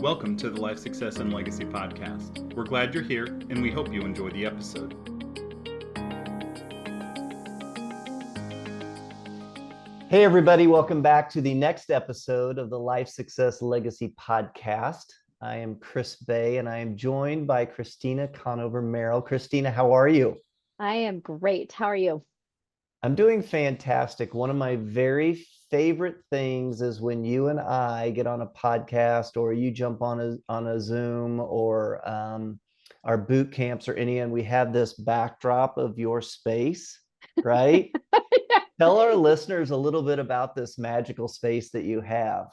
Welcome to the Life Success and Legacy podcast. We're glad you're here, and we hope you enjoy the episode. Hey, everybody. Welcome back to the next episode of the Life Success Legacy podcast. I am Chris Bay, and I am joined by Christina Conover-Merrill. Christina, how are you? I am great. How are you? I'm doing fantastic. One of my very favorite things is when you and I get on a podcast, or you jump on a Zoom, or our boot camps or any, and we have this backdrop of your space, right? Yeah. Tell our listeners a little bit about this magical space that you have.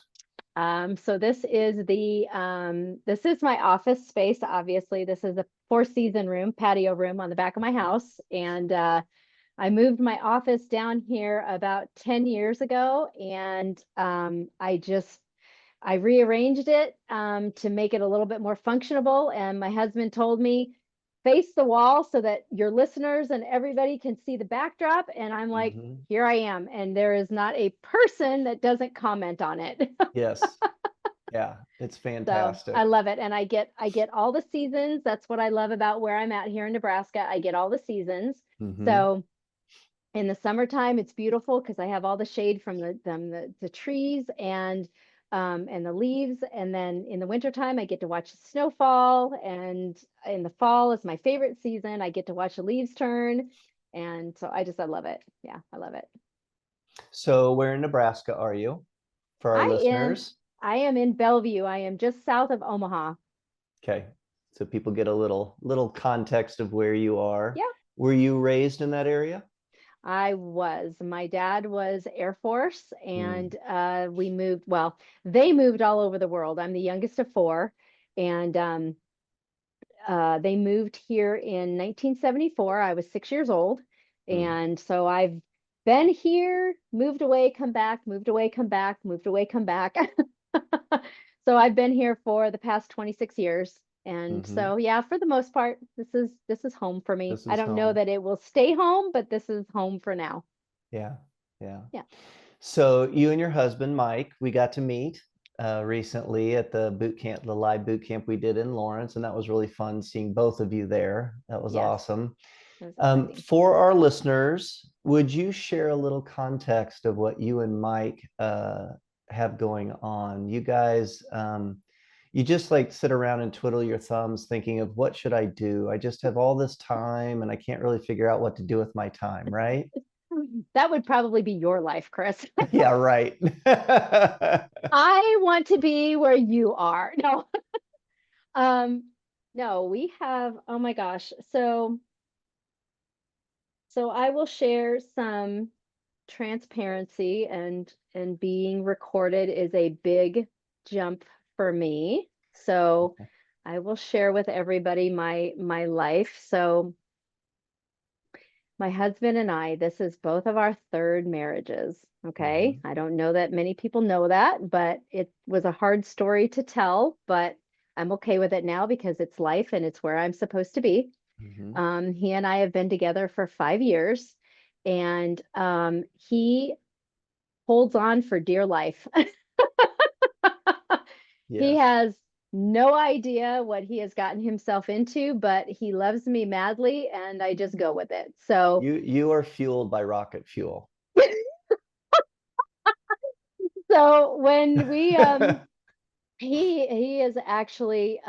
So this is my office space. Obviously, this is a four-season room, patio room on the back of my house, and I moved my office down here about 10 years ago, and I rearranged it to make it a little bit more functionable. And my husband told me, face the wall so that your listeners and everybody can see the backdrop. And I'm like, here I am. And there is not a person that doesn't comment on it. Yes. Yeah, it's fantastic. So I love it. And I get all the seasons. That's what I love about where I'm at here in Nebraska. I get all the seasons. So in the summertime, it's beautiful because I have all the shade from the trees and the leaves. And then in the wintertime, I get to watch the snowfall. And in the fall is my favorite season. I get to watch the leaves turn. And so I love it. Yeah, I love it. So where in Nebraska are you for our listeners? I am in Bellevue. I am just south of Omaha. Okay. So people get a little context of where you are. Yeah. Were you raised in that area? I was. My dad was Air Force, and they moved all over the world. I'm the youngest of four, and they moved here in 1974. I was 6 years old, and so I've been here, moved away, come back, moved away, come back, moved away, come back. So I've been here for the past 26 years. And so, yeah, for the most part, this is home for me. I don't know that it will stay home, but this is home for now. Yeah. So you and your husband, Mike, we got to meet recently at the live boot camp we did in Lawrence, and that was really fun seeing both of you there. That was awesome. For our listeners, would you share a little context of what you and Mike have going on? You guys, you just like sit around and twiddle your thumbs thinking of, what should I do? I just have all this time and I can't really figure out what to do with my time, right? That would probably be your life, Chris. Yeah, right. I want to be where you are. No. No, we have, oh my gosh. So I will share some transparency, and being recorded is a big jump for me. So I will share with everybody my life. So my husband and I, this is both of our third marriages. Okay. I don't know that many people know that, but it was a hard story to tell, but I'm okay with it now because it's life and it's where I'm supposed to be. He and I have been together for 5 years, and he holds on for dear life. He has no idea what he has gotten himself into, but he loves me madly, and I just go with it. So you are fueled by rocket fuel. So when we he is actually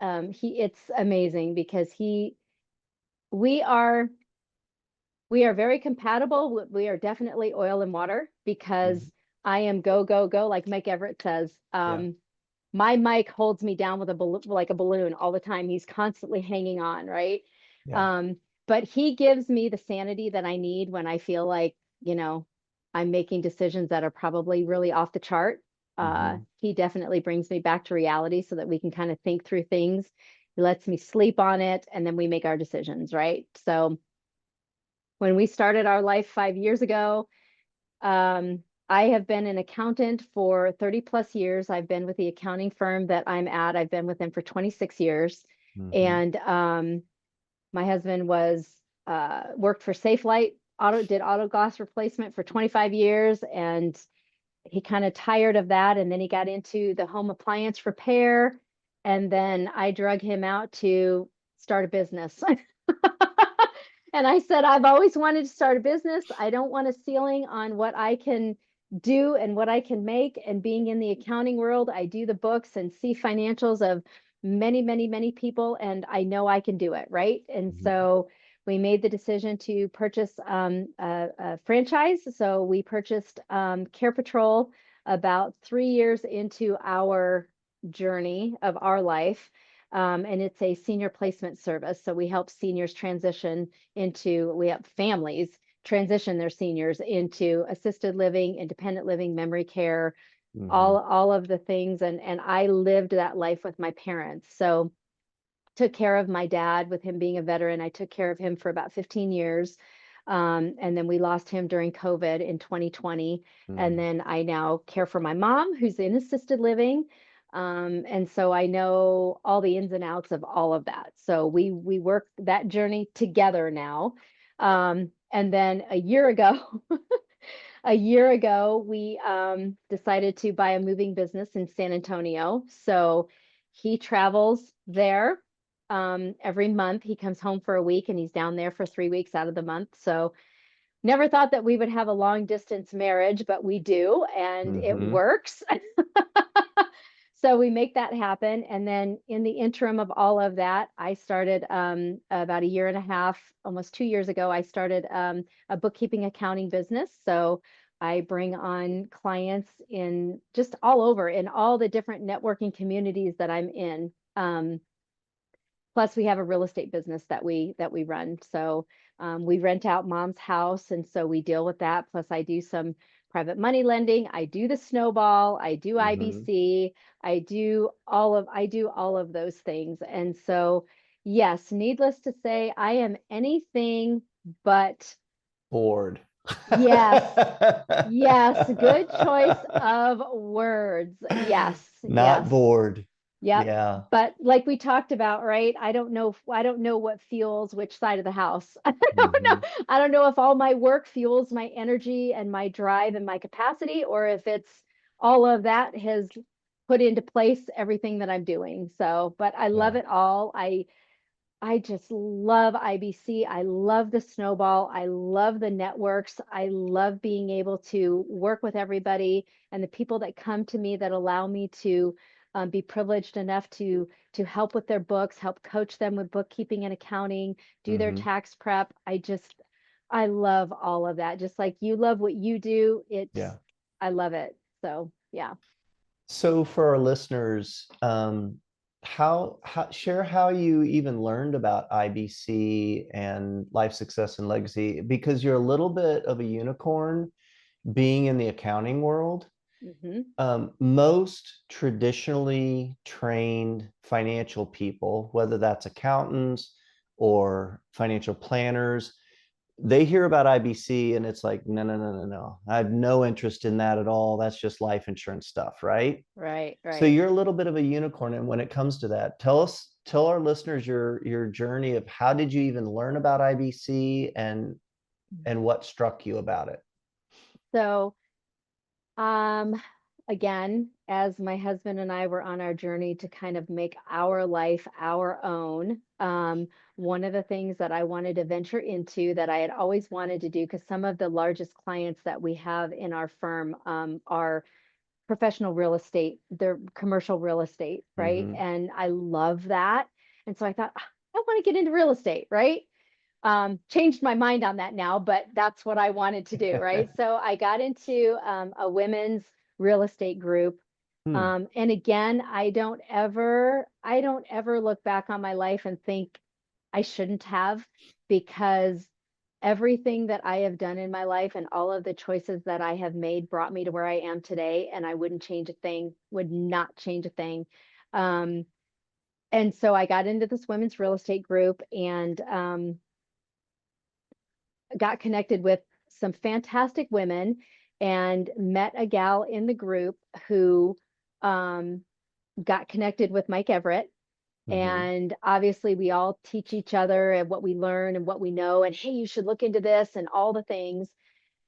it's amazing because we are very compatible. We are definitely oil and water because I am go, go, go, like Mike Everett says. My Mike holds me down with like a balloon all the time. He's constantly hanging on, right? But he gives me the sanity that I need when I feel like, I'm making decisions that are probably really off the chart. He definitely brings me back to reality so that we can kind of think through things. He lets me sleep on it, and then we make our decisions, right? So when we started our life 5 years ago, I have been an accountant for 30 plus years. I've been with the accounting firm that I'm at. I've been with them for 26 years. And my husband worked for Safe Light, did auto glass replacement for 25 years. And he kind of tired of that. And then he got into the home appliance repair. And then I drug him out to start a business. And I said, I've always wanted to start a business. I don't want a ceiling on what I can do and what I can make. And being in the accounting world, I do the books and see financials of many, many, many people, and I know I can do it, right? And so we made the decision to purchase a franchise. So we purchased Care Patrol about 3 years into our journey of our life. And it's a senior placement service. So we help seniors we help families transition their seniors into assisted living, independent living, memory care, all of the things. And I lived that life with my parents. So took care of my dad with him being a veteran. I took care of him for about 15 years. And then we lost him during COVID in 2020. And then I now care for my mom, who's in assisted living. And so I know all the ins and outs of all of that. So we work that journey together now. And then a year ago, we decided to buy a moving business in San Antonio. So he travels there every month. He comes home for a week and he's down there for 3 weeks out of the month. So never thought that we would have a long distance marriage, but we do, and it works. So we make that happen. And then in the interim of all of that, I started about a year and a half, almost 2 years ago, I started a bookkeeping accounting business. So I bring on clients in just all over, in all the different networking communities that I'm in. Plus we have a real estate business that we run. So we rent out mom's house, and so we deal with that. Plus I do some private money lending. I do the snowball. I do IBC. I do all of those things. And so, yes, needless to say, I am anything but bored. Yes. Yes. Good choice of words. Yes. Not yes. bored. Yep. Yeah. But like we talked about, right? I don't know what fuels which side of the house. I don't know. I don't know if all my work fuels my energy and my drive and my capacity, or if it's all of that has put into place everything that I'm doing. So, but I love it all. I just love IBC. I love the snowball. I love the networks. I love being able to work with everybody and the people that come to me that allow me to be privileged enough to help with their books, help coach them with bookkeeping and accounting, do their tax prep. I love all of that. Just like you love what you do. I love it. So yeah. So for our listeners, share how you even learned about IBC and life success and legacy, because you're a little bit of a unicorn being in the accounting world. Most traditionally trained financial people, whether that's accountants or financial planners, they hear about IBC and it's like, no. I have no interest in that at all. That's just life insurance stuff, right? Right. So you're a little bit of a unicorn. And when it comes to that, tell our listeners your journey of how did you even learn about IBC and what struck you about it? So, again, as my husband and I were on our journey to kind of make our life our own, one of the things that I wanted to venture into that I had always wanted to do, because some of the largest clients that we have in our firm are professional real estate, they're commercial real estate, right? And I love that. And so I thought, I want to get into real estate, right? Changed my mind on that now, but that's what I wanted to do, right? So I got into a women's real estate group. And again, I don't ever look back on my life and think I shouldn't have, because everything that I have done in my life and all of the choices that I have made brought me to where I am today, and I wouldn't change a thing, would not change a thing. And so I got into this women's real estate group and got connected with some fantastic women and met a gal in the group who got connected with Mike Everett. And obviously we all teach each other and what we learn and what we know, and hey, you should look into this and all the things.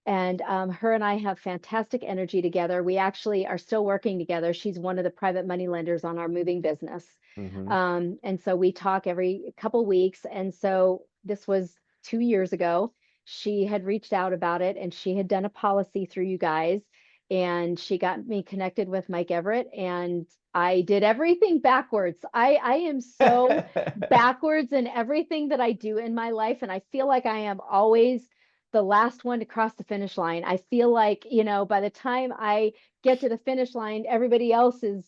And her and I have fantastic energy together. We actually are still working together. She's one of the private money lenders on our moving business. And so we talk every couple weeks. And so this was 2 years ago. She had reached out about it, and she had done a policy through you guys, and she got me connected with Mike Everett, and I did everything backwards. I am so backwards in everything that I do in my life. And I feel like I am always the last one to cross the finish line. I feel like, by the time I get to the finish line, everybody else is,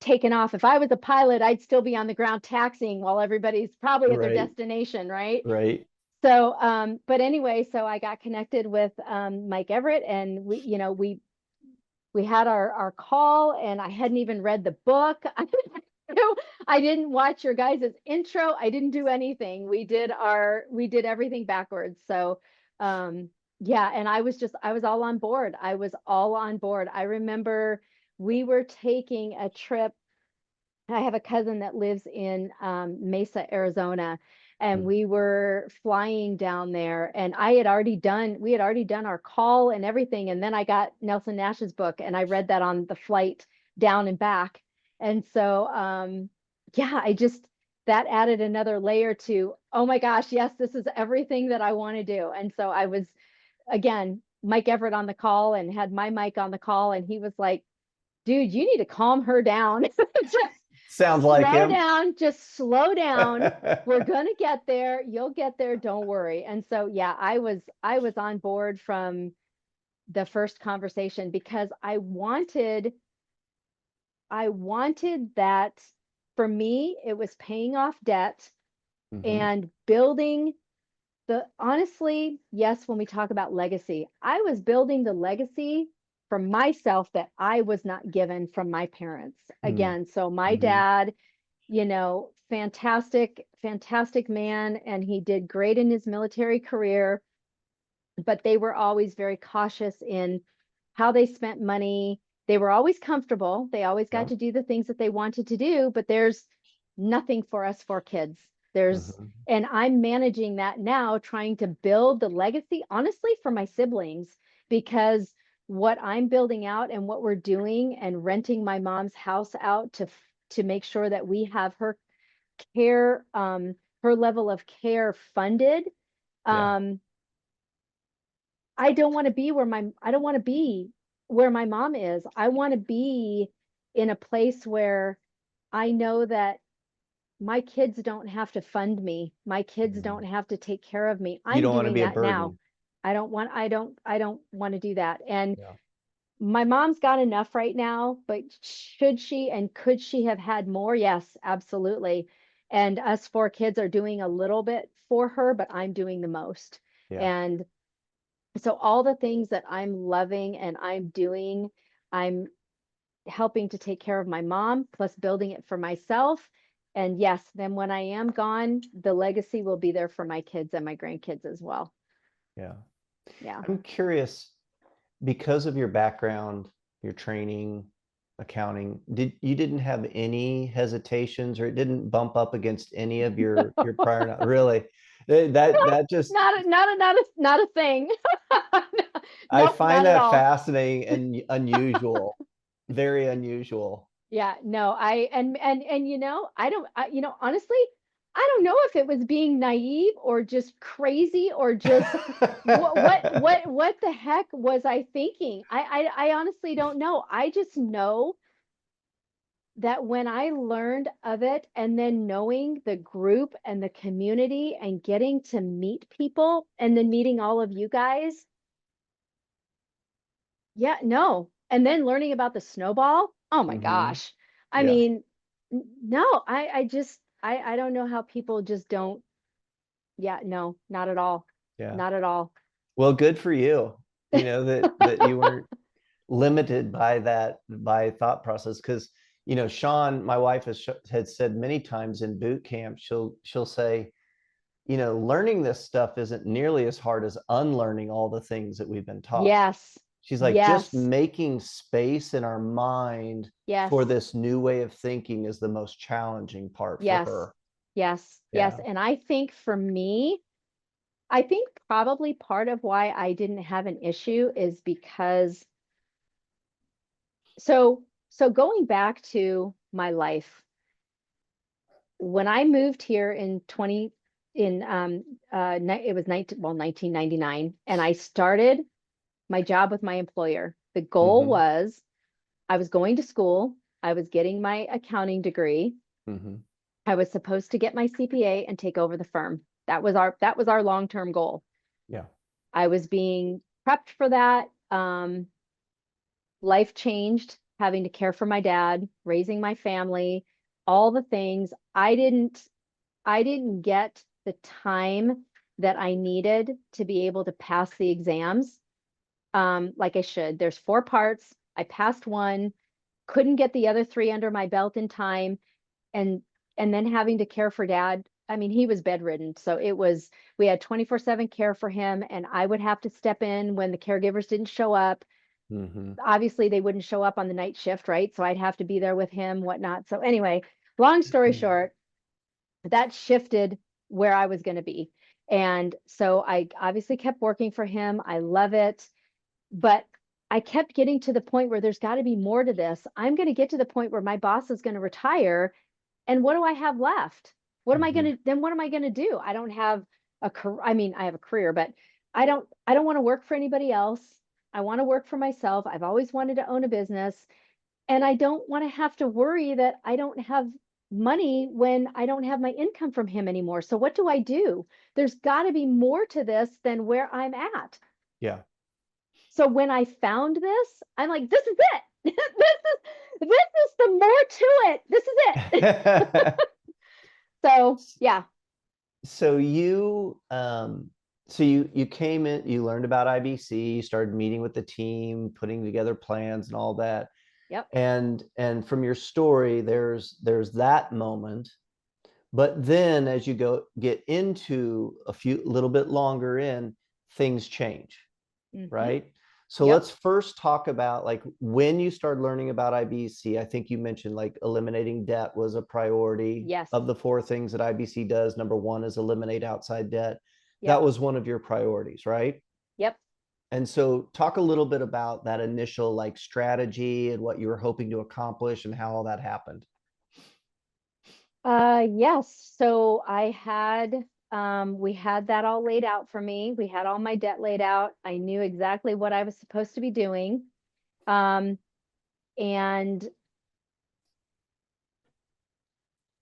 taken off. If I was a pilot, I'd still be on the ground taxiing while everybody's probably at their destination, right? Right. So, but anyway, so I got connected with Mike Everett, and we had our call, and I hadn't even read the book. I didn't watch your guys' intro. I didn't do anything. We did everything backwards. So, yeah, and I was all on board. I was all on board. I remember we were taking a trip. I have a cousin that lives in Mesa, Arizona, and we were flying down there, and we had already done our call and everything. And then I got Nelson Nash's book, and I read that on the flight down and back. And so, yeah, that added another layer to, oh my gosh, yes, this is everything that I want to do. And so I was, again, Mike Everett on the call, and had my mic on the call, and he was like, dude, you need to calm her down. Sounds like him. Just slow down. We're going to get there. You'll get there. Don't worry. And so, yeah, I was on board from the first conversation, because I wanted that. For me, it was paying off debt and building honestly, yes, when we talk about legacy, I was building the legacy for myself that I was not given from my parents. Again, so my dad, fantastic, fantastic man, and he did great in his military career, but they were always very cautious in how they spent money. They were always comfortable. They always got to do the things that they wanted to do, but there's nothing for us for kids. And I'm managing that now, trying to build the legacy, honestly, for my siblings, because what I'm building out and what we're doing, and renting my mom's house out to make sure that we have her care, her level of care funded. I don't want to be where my mom is. I want to be in a place where I know that my kids don't have to fund me. My kids don't have to take care of me. I'm doing that now. I don't want to do that. And my mom's got enough right now, but should she and could she have had more? Yes, absolutely. And us 4 kids are doing a little bit for her, but I'm doing the most. And so all the things that I'm loving and I'm doing, I'm helping to take care of my mom, plus building it for myself. And yes, then when I am gone, the legacy will be there for my kids and my grandkids as well. Yeah. Yeah. I'm curious, because of your background, your training, accounting, you didn't have any hesitations, or it didn't bump up against any of your prior, really? That just not a thing. I find that fascinating and unusual, very unusual. Yeah, no, honestly, I don't know if it was being naive or just crazy or just what the heck was I thinking? I honestly don't know. I just know that when I learned of it, and then knowing the group and the community and getting to meet people, and then meeting all of you guys. Yeah, no. And then learning about the snowball. Oh my gosh. I mean, no, I don't know how people just don't. Yeah, no, not at all. Yeah. Not at all. Well, good for you. That you weren't limited by thought process. Because Sean, my wife, has said many times in boot camp, she'll say, learning this stuff isn't nearly as hard as unlearning all the things that we've been taught. Yes. She's like, just making space in our mind Yes. for this new way of thinking is the most challenging part for her. Yes. Yes. And I think for me, I think probably part of why I didn't have an issue is because so going back to my life, when I moved here in 20 in it was 1999, and I started my job with my employer. The goal Mm-hmm. was I was going to school, I was getting my accounting degree. Mm-hmm. I was supposed to get my CPA and take over the firm. That was our long-term goal. Yeah. I was being prepped for that. Life changed, having to care for my dad, raising my family, all the things. I didn't get the time that I needed to be able to pass the exams like I should. There's 4 parts. I passed one, couldn't get the other 3 under my belt in time, and then having to care for dad. I mean, he was bedridden, so we had 24/7 care for him, and I would have to step in when the caregivers didn't show up. Mm-hmm. Obviously, they wouldn't show up on the night shift, right? So I'd have to be there with him, whatnot. So anyway, long story short, that shifted where I was going to be. And so I obviously kept working for him. I love it. But I kept getting to the point where there's got to be more to this. I'm going to get to the point where my boss is going to retire. And what do I have left? What am I going to do? I don't have a career. I mean, I have a career, but I don't want to work for anybody else. I want to work for myself. I've always wanted to own a business, and I don't want to have to worry that I don't have money when I don't have my income from him anymore. So what do I do? There's got to be more to this than where I'm at. Yeah. So when I found this, I'm like, this is it. This is the more to it. This is it. So yeah. So you came in, you learned about IBC, you started meeting with the team, putting together plans and all that. Yep. And from your story, there's that moment. But then as you get into a little bit longer in, things change, right? So Yep. let's first talk about like when you started learning about IBC. I think you mentioned like eliminating debt was a priority. Yes. Of the 4 things that IBC does, number 1 is eliminate outside debt. Yep. That was one of your priorities, right? Yep. And so talk a little bit about that initial like strategy and what you were hoping to accomplish and how all that happened. Yes. So we had that all laid out for me. We had all my debt laid out. I knew exactly what I was supposed to be doing. And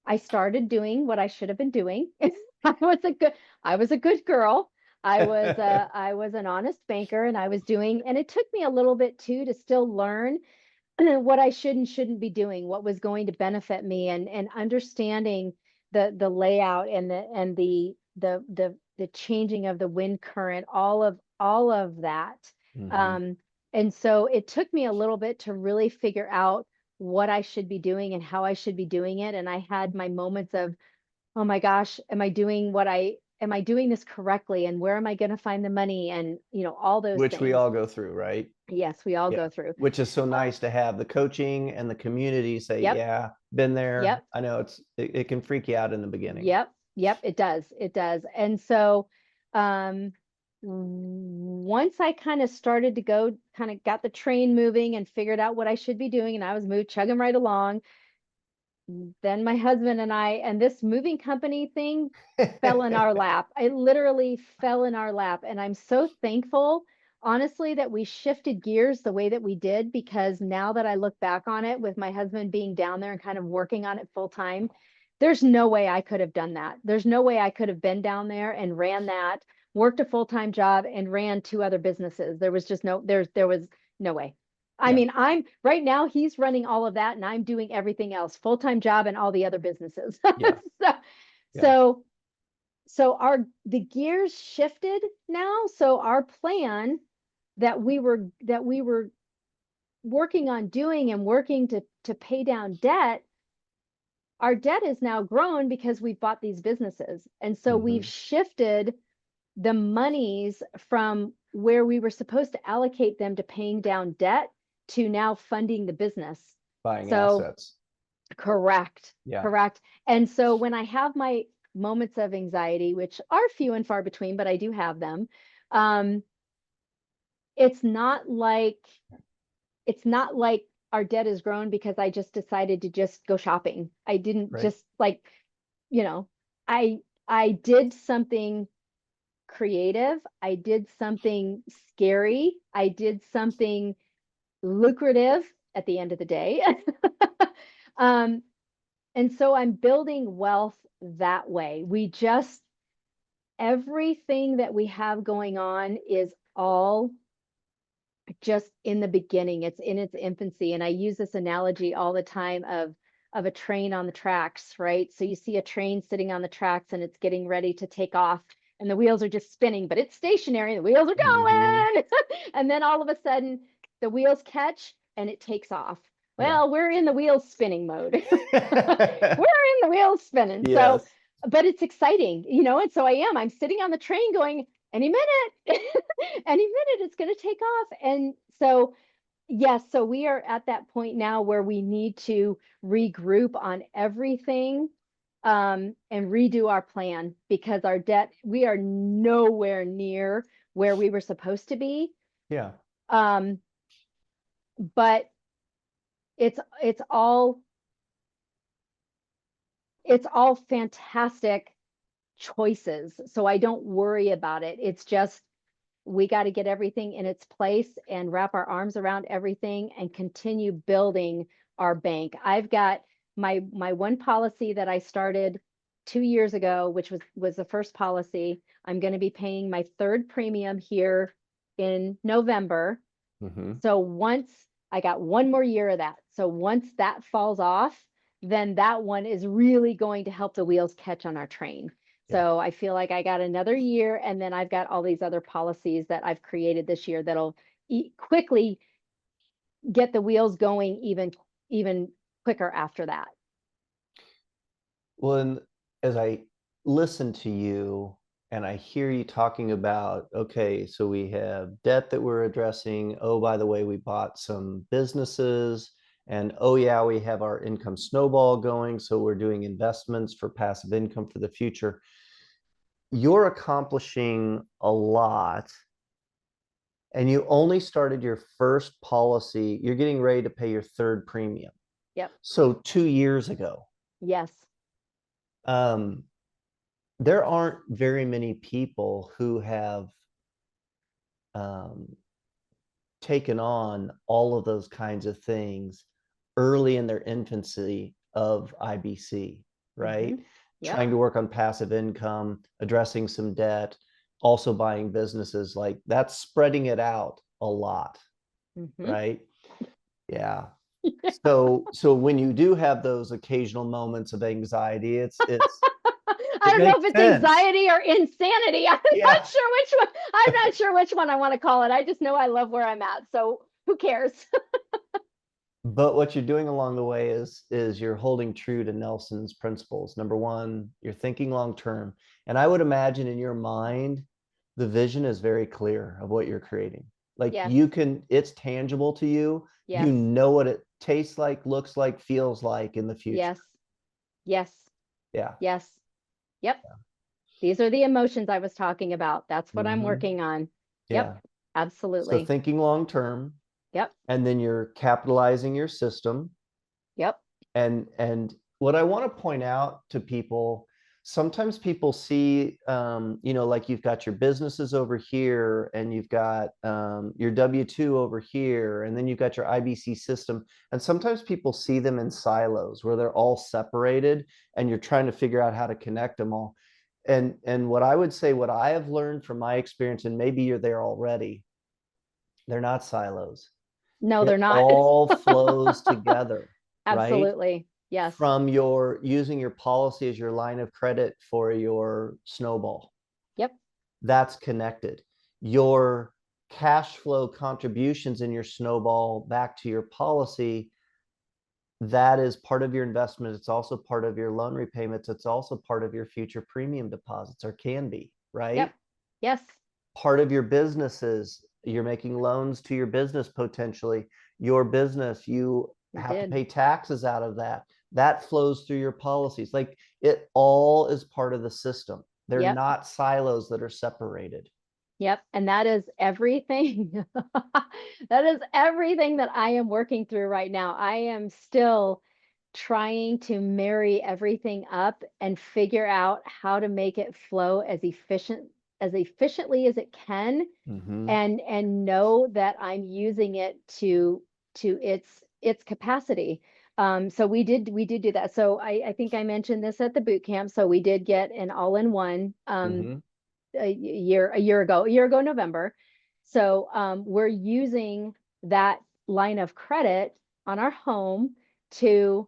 I started doing what I should have been doing. I was a good girl. I was an honest banker, and and it took me a little bit too to still learn what I should and shouldn't be doing, what was going to benefit me, and understanding the layout and the changing of the wind current, all of that. Mm-hmm. And so it took me a little bit to really figure out what I should be doing and how I should be doing it. And I had my moments of, oh my gosh, am I doing this correctly? And where am I going to find the money? And all those Which we things. all go through, right? Yes, we all Yeah. go through. Which is so nice to have the coaching and the community say, Yep. yeah, been there. Yep. I know it can freak you out in the beginning. Yep. Yep. It does. It does. And so, once I kind of started to kind of got the train moving and figured out what I should be doing, and I was chugging right along, then my husband and this moving company thing fell in our lap. It literally fell in our lap. And I'm so thankful, honestly, that we shifted gears the way that we did, because now that I look back on it, with my husband being down there and kind of working on it full time, there's no way I could have done that. There's no way I could have been down there and ran that, worked a full-time job, and ran 2 other businesses. There was no way. I mean, I'm right now, he's running all of that, and I'm doing everything else, full-time job and all the other businesses. So the gears shifted now. So our plan that we were working on doing and working to pay down debt, our debt is now grown because we've bought these businesses. And so we've shifted the monies from where we were supposed to allocate them to paying down debt to now funding the business. Buying assets. Correct. Yeah. Correct. And so when I have my moments of anxiety, which are few and far between, but I do have them. It's not like our debt has grown because I just decided to just go shopping. I didn't just like, I did something creative. I did something scary. I did something lucrative at the end of the day. And so I'm building wealth that way. Everything that we have going on is all just in the beginning. It's in its infancy. And I use this analogy all the time of a train on the tracks, right? So you see a train sitting on the tracks and it's getting ready to take off and the wheels are just spinning, but it's stationary. The wheels are going. And then all of a sudden the wheels catch and it takes off. Well, we're in the wheels spinning mode. We're in the wheels spinning. Yes. So, but it's exciting, and so I'm sitting on the train going, any minute, any minute it's going to take off. And so, yes, so we are at that point now where we need to regroup on everything and redo our plan, because our debt, we are nowhere near where we were supposed to be. Yeah. But it's all fantastic choices. So I don't worry about it. It's just, we got to get everything in its place and wrap our arms around everything and continue building our bank. I've got my one policy that I started 2 years ago, which was the first policy. I'm going to be paying my third premium here in November. So once I got one more year of that. So once that falls off, then that one is really going to help the wheels catch on our train. So I feel like I got another year, and then I've got all these other policies that I've created this year that'll quickly get the wheels going even quicker after that. Well, and as I listen to you and I hear you talking about, okay, so we have debt that we're addressing. Oh, by the way, we bought some businesses. And oh yeah, we have our income snowball going. So we're doing investments for passive income for the future. You're accomplishing a lot. And you only started your first policy. You're getting ready to pay your third premium. Yep. So 2 years ago. Yes. There aren't very many people who have taken on all of those kinds of things early in their infancy of IBC, right? Yep. Trying to work on passive income, addressing some debt, also buying businesses. Like, that's spreading it out a lot, right? Yeah. So when you do have those occasional moments of anxiety, it's I don't know if it's anxiety or insanity. I'm not sure which one. I'm not sure which one I want to call it. I just know I love where I'm at. So who cares? But what you're doing along the way is you're holding true to Nelson's principles. Number one, you're thinking long term. And I would imagine in your mind, the vision is very clear of what you're creating. Like, it's tangible to you. Yes. You know what it tastes like, looks like, feels like in the future. Yes. Yes. Yeah. Yes. Yep. Yeah. These are the emotions I was talking about. That's what I'm working on. Yep. Absolutely. So thinking long term. Yep. And then you're capitalizing your system. Yep. And what I want to point out to people, sometimes people see, like you've got your businesses over here and you've got your W-2 over here, and then you've got your IBC system. And sometimes people see them in silos where they're all separated and you're trying to figure out how to connect them all. And what I would say, what I have learned from my experience, and maybe you're there already, they're not silos. No, they're not. It all flows together. Absolutely. Right? Yes. From using your policy as your line of credit for your snowball. Yep. That's connected. Your cash flow contributions in your snowball back to your policy, that is part of your investment. It's also part of your loan repayments. It's also part of your future premium deposits, or can be, right? Yep. Yes. Part of your businesses, you're making loans to your business potentially. Your business, you have to pay taxes out of that. that flows through your policies. Like it all is part of the system. They're Yep. not silos that are separated. Yep. And that is everything. That is everything that I am working through right now. I am still trying to marry everything up and figure out how to make it flow as efficiently as it can, and know that I'm using it to its capacity. So we did do that. So I think I mentioned this at the boot camp. So we did get an all-in-one a year ago November. So we're using that line of credit on our home to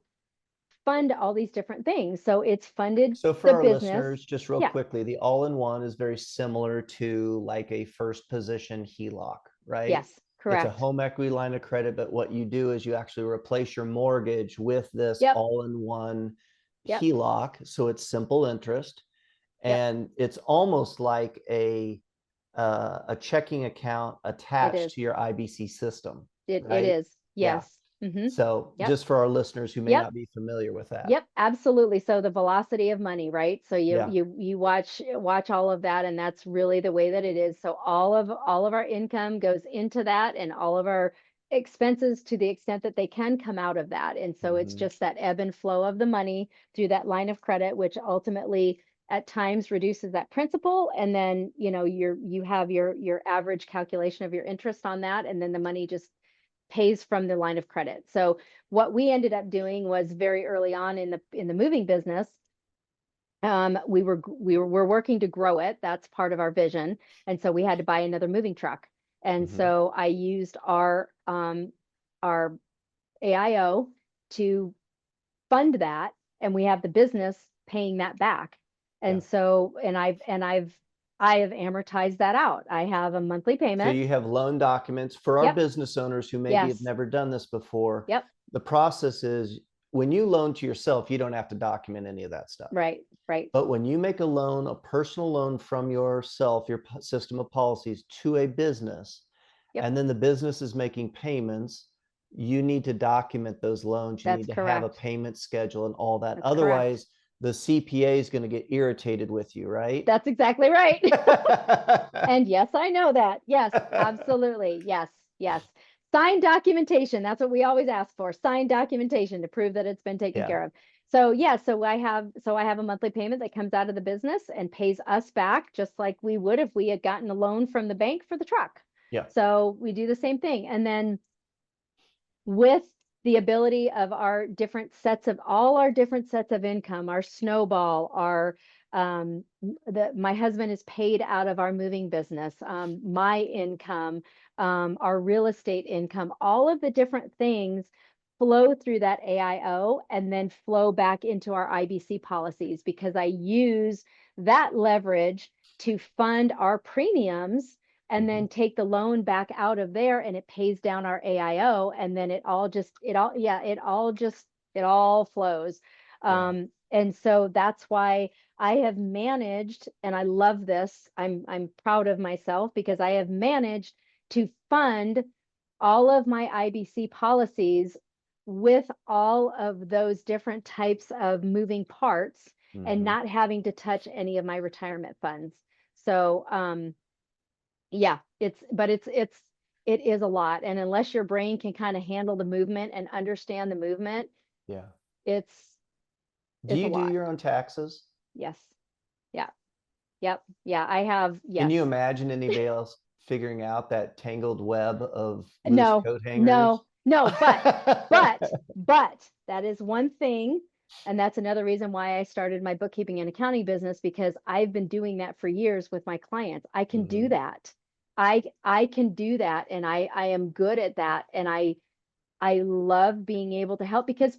fund all these different things. So it's funded So for the our business. listeners, just real Yeah. quickly, the all-in-one is very similar to like a first position HELOC, right? Yes, It's a correct. home equity line of credit, but what you do is you actually replace your mortgage with this Yep. all-in-one Yep. HELOC. So it's simple interest. Yep. And it's almost like a checking account attached to your IBC system. It right? is. Yeah. Yes. Mm-hmm. So Yep. just for our listeners who may Yep. not be familiar with that. Yep, absolutely. So the velocity of money, right? So Yeah. you watch all of that, and that's really the way that it is. So all of our income goes into that, and all of our expenses, to the extent that they can, come out of that. And so it's just that ebb and flow of the money through that line of credit, which ultimately at times reduces that principal. And then, you have your average calculation of your interest on that, and then the money just pays from the line of credit. So what we ended up doing was, very early on in the moving business, we're working to grow it. That's part of our vision. And so we had to buy another moving truck. And so I used our AIO to fund that, and we have the business paying that back. And so, I have amortized that out. I have a monthly So payment. you have loan documents for our business owners who maybe have never done this before. Yep. The process is, when you loan to yourself, you don't have to document any of that stuff. Right. But when you make a loan, a personal loan from yourself, your system of policies, to a business, and then the business is making payments, you need to document those loans. You That's need to have a correct. payment schedule and all that. That's Otherwise, the CPA is going to get irritated with you, right? That's exactly right. And yes, I know that. Yes, absolutely. Yes. Signed documentation. That's what we always ask for. Signed documentation to prove that it's been taken care of. So so I have a monthly payment that comes out of the business and pays us back, just like we would if we had gotten a loan from the bank for the truck. Yeah. So we do the same thing. And then, with the ability of all our different sets of income, our snowball, our my husband is paid out of our moving business, my income, our real estate income, all of the different things flow through that AIO and then flow back into our IBC policies, because I use that leverage to fund our premiums and then take the loan back out of there, and it pays down our AIO, and then it all flows. And so that's why I have managed, and I love this. I'm proud of myself, because I have managed to fund all of my IBC policies with all of those different types of moving parts, and not having to touch any of my retirement funds. So, it is a lot. And unless your brain can kind of handle the movement and understand the movement, it's Do you a lot. do your own taxes? Yes. Yeah. Yep. Yeah, I have. Yes. Can you imagine anybody else figuring out that tangled web of loose No, coat hangers? no, but that is one thing. And that's another reason why I started my bookkeeping and accounting business, because I've been doing that for years with my clients. I can do that. I can do that, and I am good at that, and I love being able to help, because,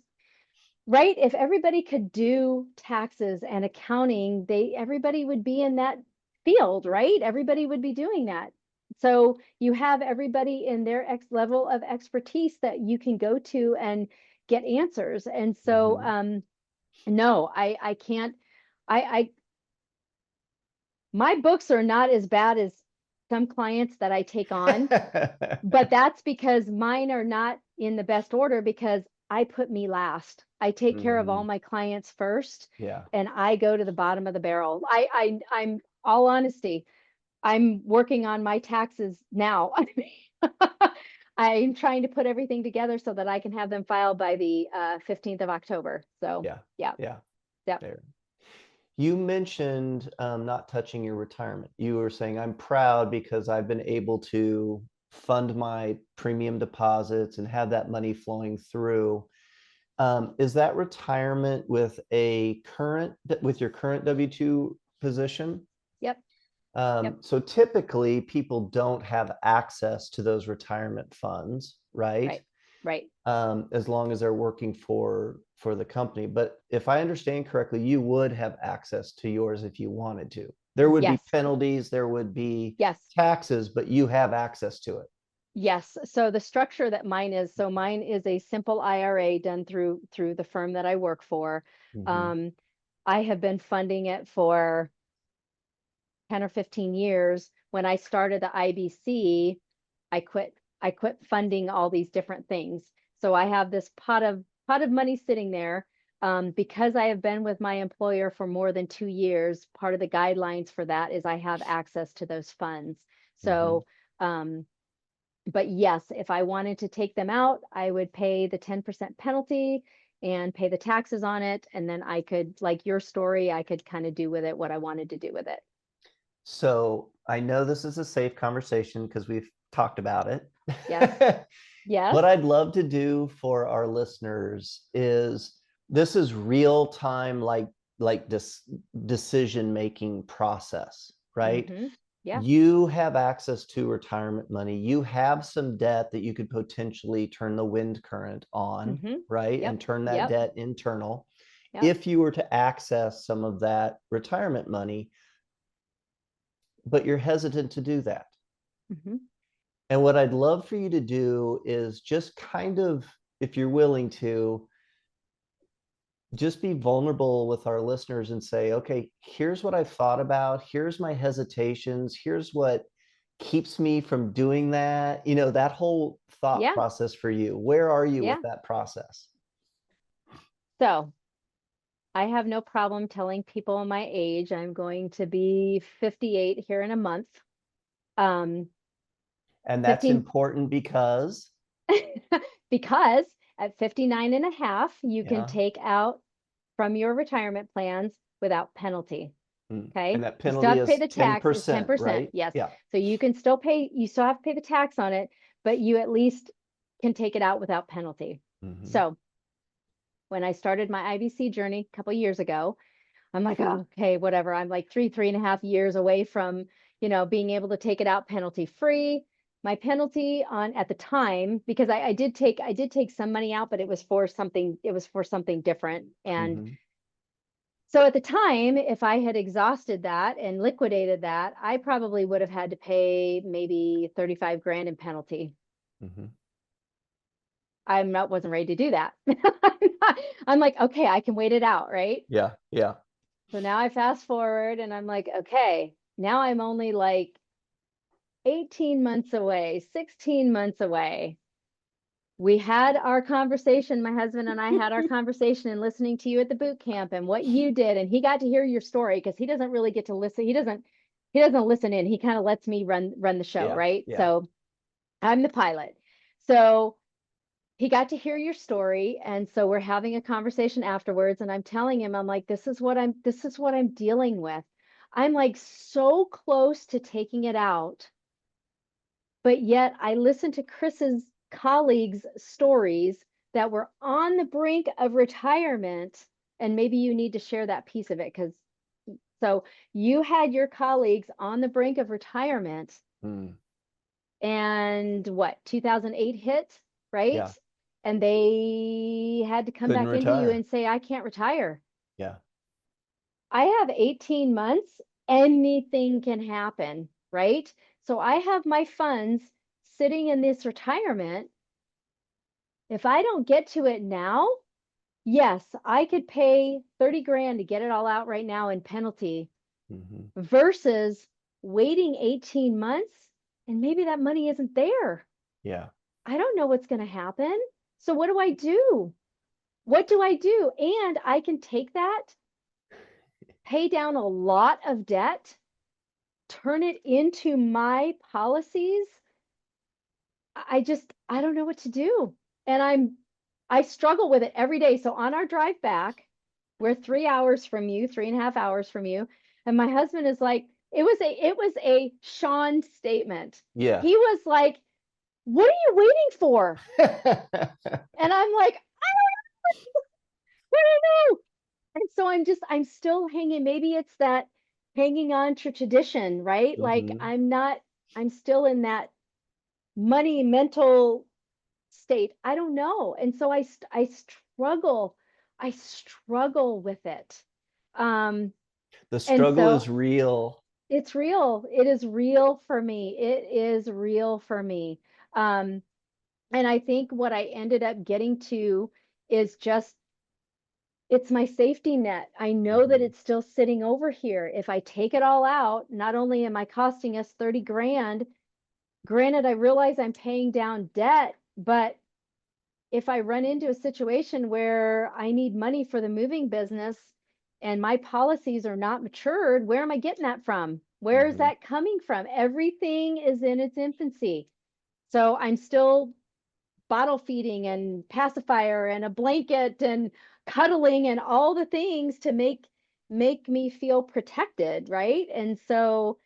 right, if everybody could do taxes and accounting, everybody would be in that field, right? Everybody would be doing that. So you have everybody in their level of expertise that you can go to and get answers. And so, no, I can't. My books are not as bad as some clients that I take on, but that's because mine are not in the best order, because I put me last. I take care of all Mhm. my clients first, Yeah. and I go to the bottom of the barrel. I'm all honesty. I'm working on my taxes now. I mean, I'm trying to put everything together so that I can have them filed by the 15th of October. So Yeah. yeah, Yeah. yeah, There. You mentioned not touching your retirement. You were saying, I'm proud because I've been able to fund my premium deposits and have that money flowing through. Is that retirement with with your current W-2 position? yep, yep, So typically people don't have access to those retirement funds, right? right, right. As long as they're working for the company. But if I understand correctly, you would have access to yours if you wanted to. There would be Yes, penalties, there would be yes, taxes, but you have access to it. yes. So the structure that mine is, so mine is a simple IRA done through the firm that I work for. Mhm. Um, I have been funding it for 10 or 15 years. When I started the IBC, I quit funding all these different things. So I have this pot of money sitting there. Because I have been with my employer for more than 2 years, part of the guidelines for that is I have access to those funds. Mhm. So, but yes, if I wanted to take them out, I would pay the 10% penalty and pay the taxes on it. And then I could, like your story, I could kind of do with it what I wanted to do with it. So I know this is a safe conversation because we've talked about Yes. it. Yes. What I'd love to do for our listeners is this is real time, like this decision making process, right? Mm-hmm. Yeah. You have access to retirement money. You have some debt that you could potentially turn the wind current on, Mm-hmm. right? Yep. And turn that Yep. debt internal. Yep. If you were to access some of that retirement money, but you're hesitant to do that. Mm-hmm. And what I'd love for you to do is just kind of, if you're willing to, just be vulnerable with our listeners and say, okay, here's what I've thought about. Here's my hesitations. Here's what keeps me from doing that. That whole thought Yeah. process for you. Where are you Yeah. with that process? So I have no problem telling people my age. I'm going to be 58 here in a month. Um, And that's 15 important because, because at 59 and a half, you can yeah. take out from your retirement plans without penalty. And Okay. that You still penalty have to pay is the tax is 10%, 10%. right? Yes. Yeah. So you still have to pay the tax on it, but you at least can take it out without penalty. Mhm. So when I started my IBC journey a couple years ago, I'm like, oh, okay, whatever. I'm like 3.5 years away from, being able to take it out penalty free. My penalty on at the time, because I did take some money out, but it was for something different. And Mhm. so at the time, if I had exhausted that and liquidated that, I probably would have had to pay maybe 35 grand in penalty. Mhm. Wasn't ready to do that. I'm like, okay, I can wait it out, right? Yeah. Yeah. So now I fast forward and I'm like, okay, now I'm only like 18 months away, 16 months away. We had our conversation, my husband and I had our conversation and listening to you at the boot camp and what you did. And he got to hear your story because he doesn't really get to listen. He doesn't listen in. He kind of lets me run the show, Yeah. right? Yeah. So I'm the pilot. So he got to hear your story. And so we're having a conversation afterwards. And I'm telling him, I'm like, this is what I'm dealing with. I'm like so close to taking it out. But yet I listened to Chris's colleagues' stories that were on the brink of retirement. And maybe you need to share that piece of it because so you had your colleagues on the brink of retirement Mm. and what 2008 hit, right? Yeah. And they had to come Couldn't back into you retire. and say, I can't retire. Yeah. I have 18 months, anything can happen, right? So I have my funds sitting in this retirement. If I don't get to it now, yes, I could pay 30 grand to get it all out right now in penalty Mhm. versus waiting 18 months and maybe that money isn't there. Yeah. I don't know what's going to happen. So what do I do? What do I do? And I can take that, pay down a lot of debt, turn it into my policies. I don't know what to do. And I struggle with it every day. So on our drive back, we're 3 hours from you, 3.5 hours from you. And my husband is like, it was a Sean statement. Yeah. He was like, what are you waiting for? And I'm like, I don't know. And so I'm still hanging. Maybe it's that hanging on to tradition, right? Like I'm still in that money mental state. I don't know. And so I struggle. I struggle with it. The And struggle so is real. it's real. It is real for me. It is real for me. Um, and I think what I ended up getting to is just it's my safety net. I know that it's still sitting over here. If I take it all out, not only am I costing us 30 grand, granted, I realize I'm paying down debt, but if I run into a situation where I need money for the moving business and my policies are not matured, where am I getting that from? Where is that coming from? Everything is in its infancy. So I'm still bottle feeding and pacifier and a blanket and cuddling and all the things to make me feel protected, right? And so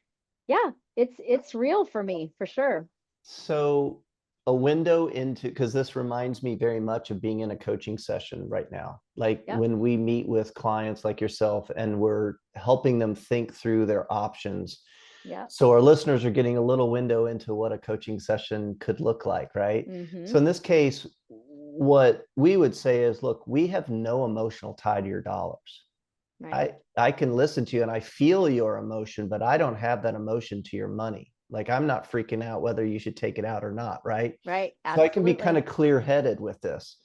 yeah, it's real for me for sure. So a window into, because this reminds me very much of being in a coaching session right now. Like when we meet with clients like yourself and we're helping them think through their options. Yeah. So our listeners are getting a little window into what a coaching session could look like, right? So in this case, what we would say is, look, we have no emotional tie to your dollars. Right. I can listen to you and I feel your emotion, but I don't have that emotion to your money. Like I'm not freaking out whether you should take it out or not, right? Right. So I can be kind of clear-headed with this.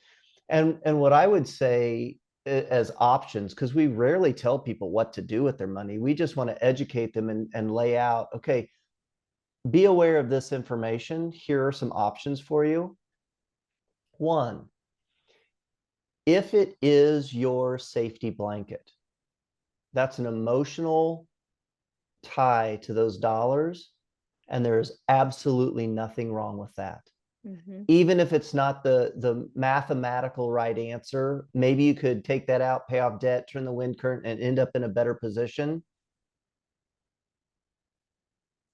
And what I would say as options, because we rarely tell people what to do with their money. We just want to educate them and lay out, okay, be aware of this information. Here are some options for you. One, if it is your safety blanket, that's an emotional tie to those dollars, and there's absolutely nothing wrong with that. Even if it's not the mathematical right answer, maybe you could take that out, pay off debt, turn the wind current, and end up in a better position.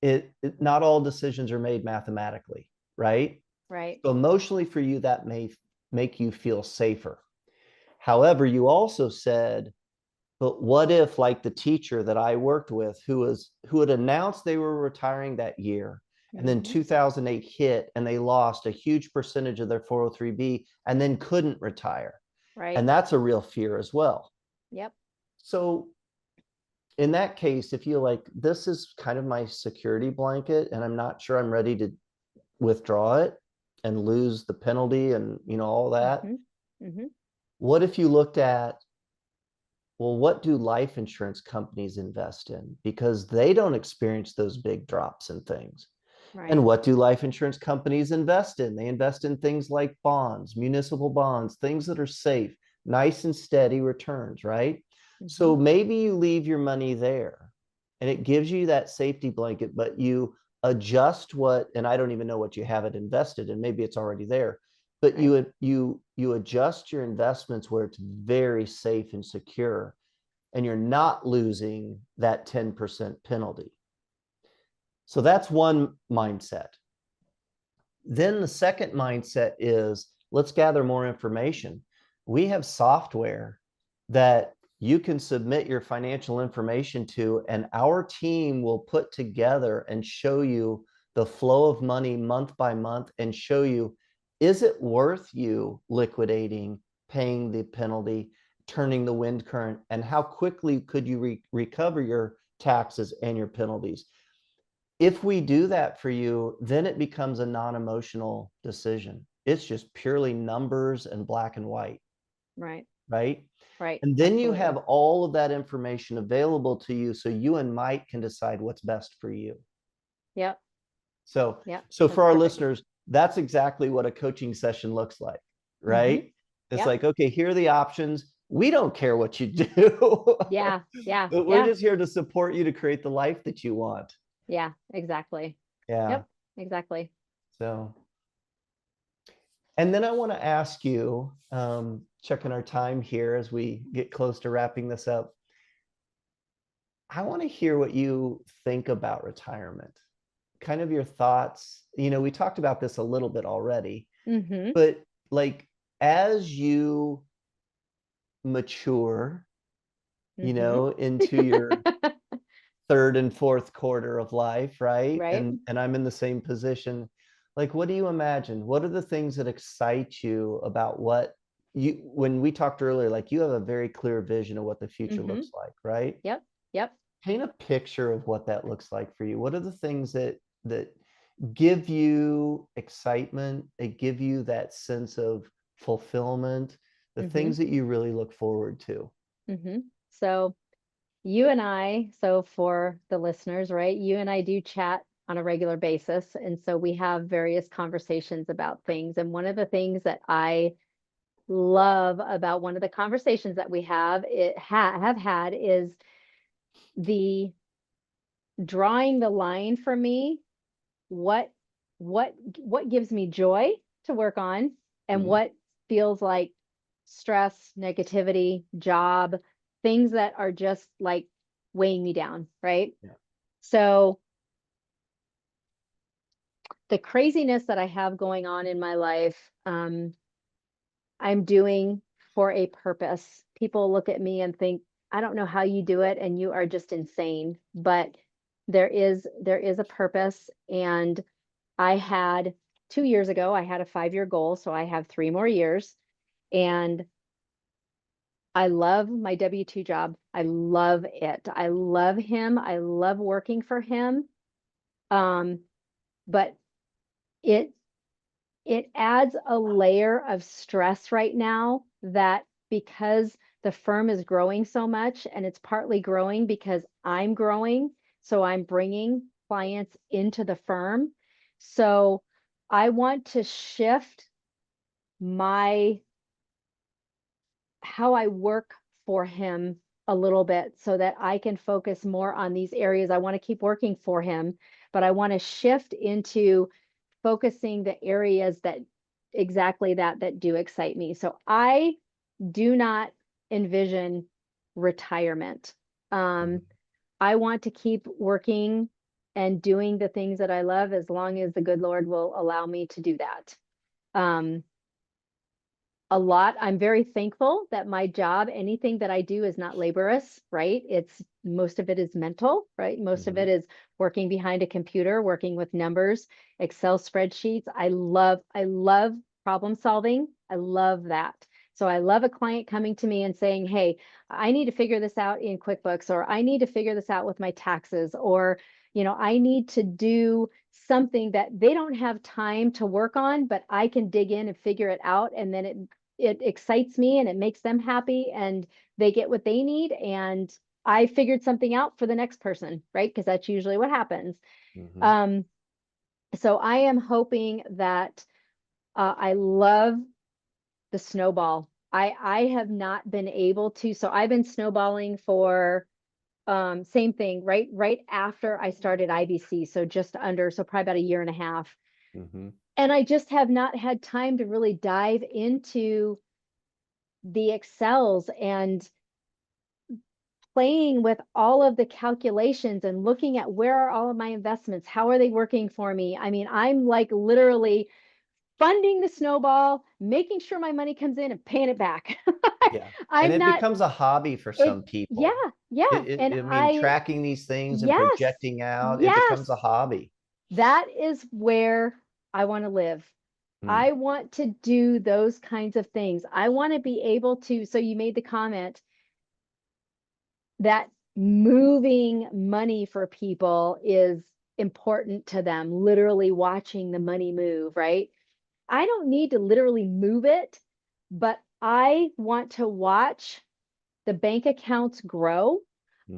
Not all decisions are made mathematically, right? Right. So emotionally for you, that may make you feel safer. However, you also said, but what if, like the teacher that I worked with who had announced they were retiring that year, and then 2008 hit and they lost a huge percentage of their 403B and then couldn't retire. Right. And that's a real fear as well. Yep. So in that case, if you're like, this is kind of my security blanket and I'm not sure I'm ready to withdraw it and lose the penalty and all that, what if you looked at, well, what do life insurance companies invest in? Because they don't experience those big drops in things. Right. And what do life insurance companies invest in? They invest in things like bonds, municipal bonds, things that are safe, nice and steady returns, right? So maybe you leave your money there and it gives you that safety blanket, but you adjust and I don't even know what you have it invested in. Maybe it's already there, but right. you adjust your investments where it's very safe and secure, and you're not losing that 10% penalty. So that's one mindset. Then the second mindset is, let's gather more information. We have software that you can submit your financial information to, and our team will put together and show you the flow of money month by month and show you, is it worth you liquidating, paying the penalty, turning the wind current, and how quickly could you recover your taxes and your penalties? If we do that for you, then it becomes a non-emotional decision. It's just purely numbers and black and white. Right. Right. Right. And then you have all of that information available to you, so you and Mike can decide what's best for you. Yep. So, yep. So for our listeners, that's exactly what a coaching session looks like. right? It's Yep. like, okay, here are the options. We don't care what you do. Yeah. But we're just here to support you to create the life that you want. Yeah, exactly. Yeah. Yep, exactly. So, and then I want to ask you, checking our time here as we get close to wrapping this up. I want to hear what you think about retirement, kind of your thoughts. We talked about this a little bit already, but like as you mature, into your third and fourth quarter of life, right? Right. And I'm in the same position. Like, what do you imagine? What are the things that excite you about when we talked earlier, like you have a very clear vision of what the future looks like, right? Yep. Yep. Paint a picture of what that looks like for you. What are the things that give you excitement, that give you that sense of fulfillment, the things that you really look forward to? So you and I, so for the listeners, right, you and I do chat on a regular basis. And so we have various conversations about things. And one of the things that I love about one of the conversations that we have had is the drawing the line for me, what gives me joy to work on, and what feels like stress, negativity, job, things that are just like weighing me down, right? Yeah. So the craziness that I have going on in my life, I'm doing for a purpose. People look at me and think, I don't know how you do it, and you are just insane. But there is a purpose. And I had 2 years ago, I had a 5-year goal. So I have 3 more years. And I love my W-2 job. I love it. I love him. I love working for him. But it adds a layer of stress right now, that because the firm is growing so much, and it's partly growing because I'm growing, so I'm bringing clients into the firm. So I want to shift how I work for him a little bit so that I can focus more on these areas. I want to keep working for him, but I want to shift into focusing the areas that do excite me. So I do not envision retirement. I want to keep working and doing the things that I love as long as the good Lord will allow me to do that. I'm very thankful that my job, anything that I do, is not laborious, right? Most of it is mental, right? Most of it is working behind a computer, working with numbers, Excel spreadsheets. I love problem solving. I love that. So I love a client coming to me and saying, hey, I need to figure this out in QuickBooks, or I need to figure this out with my taxes, or, I need to do something that they don't have time to work on, but I can dig in and figure it out. And then it excites me and it makes them happy, and they get what they need. And I figured something out for the next person, right? Because that's usually what happens. So I am hoping that I love the snowball. I have not been able to, so I've been snowballing for same thing, right after I started IBC. So probably about a year and a half. And I just have not had time to really dive into the Excels and playing with all of the calculations and looking at where are all of my investments? How are they working for me? I mean, I'm like literally funding the snowball, making sure my money comes in and paying it back. Yeah. And it becomes a hobby for some people. And tracking these things and yes, projecting out, it becomes a hobby. That is where I want to live. I want to do those kinds of things. I want to be able to, so you made the comment that moving money for people is important to them, literally watching the money move, right? I don't need to literally move it, but I want to watch the bank accounts grow.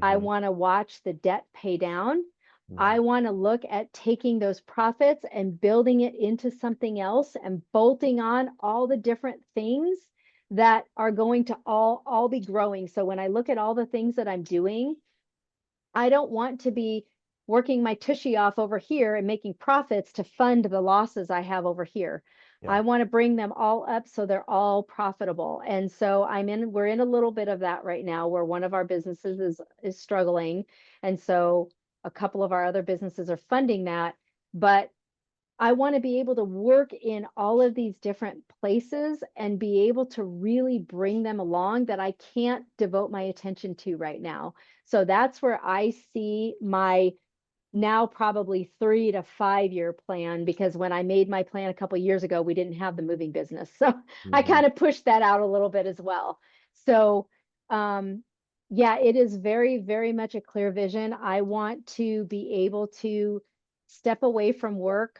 I want to watch the debt pay down. I want to look at taking those profits and building it into something else and bolting on all the different things that are going to all be growing. So when I look at all the things that I'm doing, I don't want to be working my tushy off over here and making profits to fund the losses I have over here. Yeah. I want to bring them all up so they're all profitable. And so we're in a little bit of that right now where one of our businesses is struggling. And so a couple of our other businesses are funding that, but I want to be able to work in all of these different places and be able to really bring them along that I can't devote my attention to right now. So that's where I see my now probably 3 to 5 year plan, because when I made my plan a couple of years ago, we didn't have the moving business. So I kind of pushed that out a little bit as well. So yeah, it is very, very much a clear vision. I want to be able to step away from work,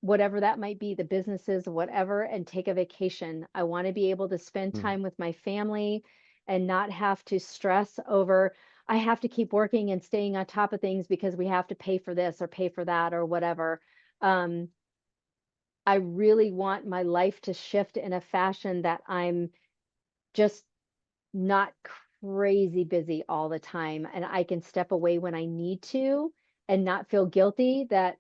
whatever that might be, the businesses, whatever, and take a vacation. I want to be able to spend time with my family and not have to stress over, I have to keep working and staying on top of things because we have to pay for this or pay for that or whatever. I really want my life to shift in a fashion that I'm just not crazy busy all the time, and I can step away when I need to and not feel guilty that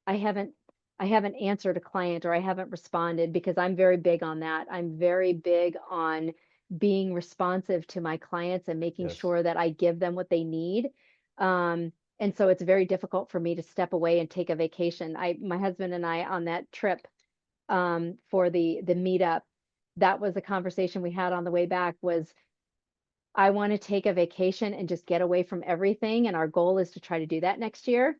I haven't answered a client or I haven't responded, because I'm very big on that. I'm very big on being responsive to my clients and making sure that I give them what they need. And so it's very difficult for me to step away and take a vacation. My husband and I on that trip for the meetup, that was a conversation we had on the way back, was I want to take a vacation and just get away from everything. And our goal is to try to do that next year.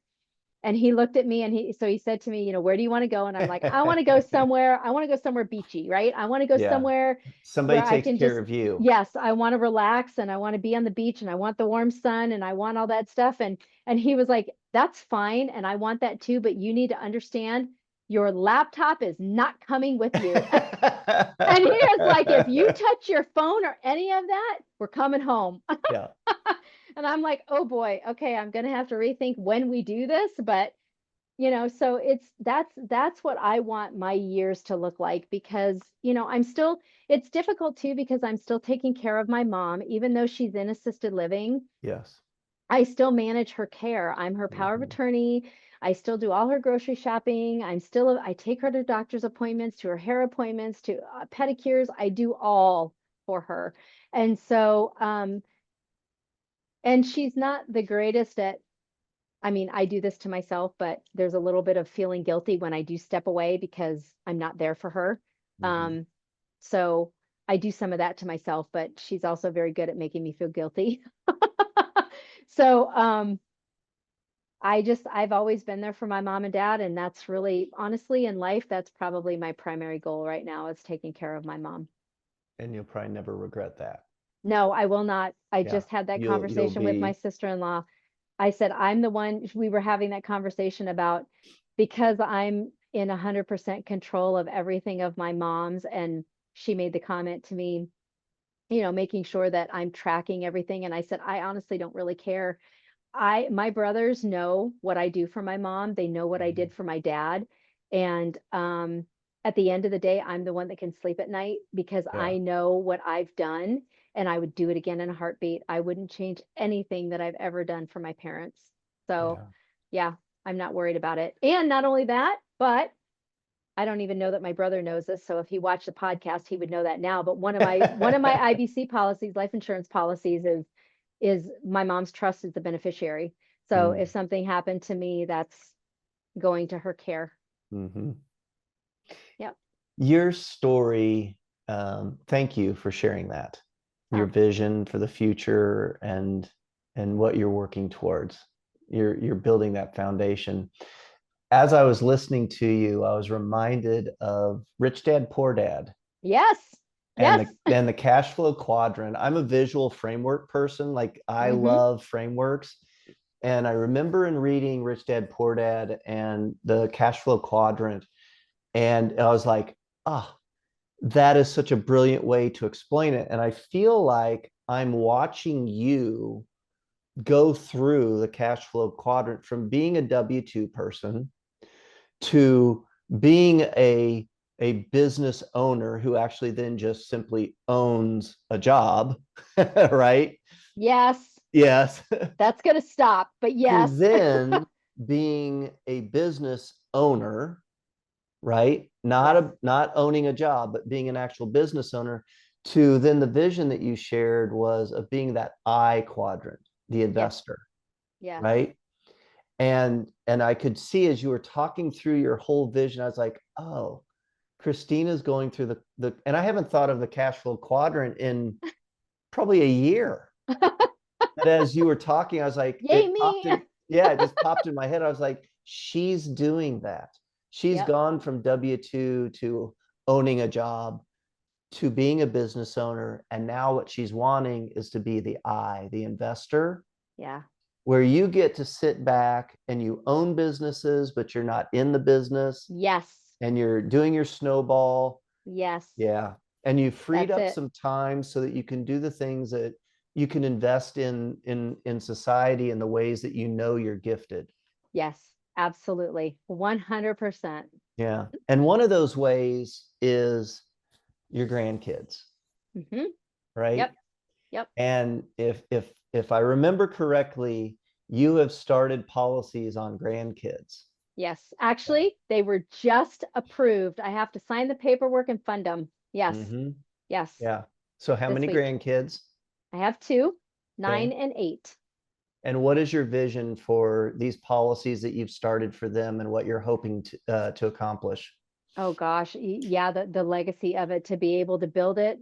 And he looked at me and he said to me, where do you want to go? And I'm like, I want to go somewhere. I want to go somewhere beachy, right? I want to go somewhere somebody where takes I can care of you. Yes, I want to relax and I want to be on the beach and I want the warm sun and I want all that stuff. And he was like, that's fine. And I want that too, but you need to understand your laptop is not coming with you. And he was like, if you touch your phone or any of that, we're coming home. Yeah. And I'm like, oh boy, okay, I'm going to have to rethink when we do this. But, so that's what I want my years to look like, because, it's difficult too, because I'm still taking care of my mom, even though she's in assisted living. Yes. I still manage her care. I'm her power of attorney. I still do all her grocery shopping. I take her to doctor's appointments, to her hair appointments, to pedicures. I do all for her. And so, and she's not the greatest at, I do this to myself, but there's a little bit of feeling guilty when I do step away because I'm not there for her. So I do some of that to myself, but she's also very good at making me feel guilty. So, I've always been there for my mom and dad. And that's really, honestly, in life, that's probably my primary goal right now, is taking care of my mom. And you'll probably never regret that. No, I will not. I just had that conversation with my sister-in-law. I said, we were having that conversation about, because I'm in 100% control of everything of my mom's. And she made the comment to me, making sure that I'm tracking everything. And I said, I honestly don't really care. My brothers know what I do for my mom. They know what I did for my dad. And at the end of the day, I'm the one that can sleep at night, because I know what I've done, and I would do it again in a heartbeat. I wouldn't change anything that I've ever done for my parents. So yeah, I'm not worried about it. And not only that, but I don't even know that my brother knows this. So if he watched the podcast, he would know that now. But one of my IBC policies, life insurance policies, is my mom's trust is the beneficiary. So if something happened to me, that's going to her care. Yep. Your story, thank you for sharing that. Your vision for the future and what you're working towards. You're building that foundation. As I was listening to you, I was reminded of Rich Dad, Poor Dad. Yes. And the cash flow quadrant. I'm a visual framework person. Like, I love frameworks. And I remember in reading Rich Dad, Poor Dad and the cash flow quadrant, and I was like, that is such a brilliant way to explain it. And I feel like I'm watching you go through the cash flow quadrant from being a W-2 person to being a business owner who actually then just simply owns a job, right? Yes, Yes. that's going to stop, but yes. To then being a business owner, right? Not owning a job, but being an actual business owner. To then the vision that you shared was of being that I quadrant, the investor, Yes. right? And I could see as you were talking through your whole vision, I was like, oh, Christina's going through the and I haven't thought of the cash flow quadrant in probably a year. But as you were talking, I was like, Yay, me. It just popped in my head. I was like, she's doing that. She's gone from W-2 to owning a job to being a business owner. And now what she's wanting is to be the I, the investor. Yeah. Where you get to sit back and you own businesses, but you're not in the business. Yes. And you're doing your snowball. Yes. Yeah. And you freed That's up it. some time so that you can do the things that you can invest in society in the ways that you know you're gifted. Yes, absolutely. 100%. Yeah. And one of those ways is your grandkids, Mm-hmm. right? Yep. And if I remember correctly, you have started policies on grandkids. Yes, actually, they were just approved. I have to sign the paperwork and fund them. Yes. Mm-hmm. Yes. Yeah. So how This many week. I grandkids? have 2, 9 Okay. and 8. And what is your vision for these policies that you've started for them and what you're hoping to accomplish? Oh gosh, yeah, the legacy of it, to be able to build it,